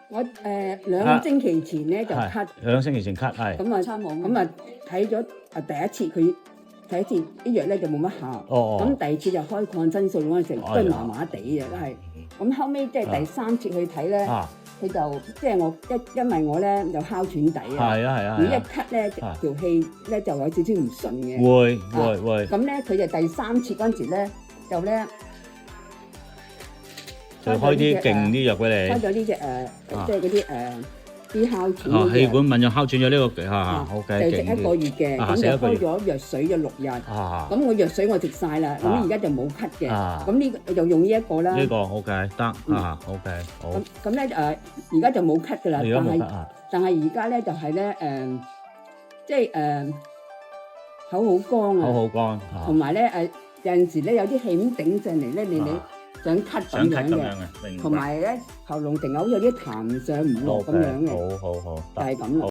我2個星期前咧就咳，2個星期前咳係。咁啊睇咗第一次啲藥咧就冇乜效。咁第二次就開抗生素嗰陣時都係麻麻地嘅都係。咁後尾即係第3次去睇咧，佢就即係我因為我咧就哮喘底啊。係啊。如果一咳咧條氣咧就有少少唔順嘅。會。咁咧佢就第3次嗰陣時咧就咧。就開啲勁啲藥俾你。開咗呢隻即係嗰啲啲哮喘。氣管敏有哮喘咗呢個，OK。就食1個月嘅，咁就開咗藥水咗6日。咁我藥水我食晒啦，咁而家就冇咳嘅。咁呢個就用呢一個啦。呢個 OK 得，OK 好。咁咧而家就冇咳噶啦，但係而家咧就係咧即係口好乾啊。口好乾。同埋咧有陣時咧有啲氣咁頂上嚟咧，你想咳咁樣嘅，同埋咧喉嚨成日好似有啲痰上唔落咁樣嘅，好，就係咁啦。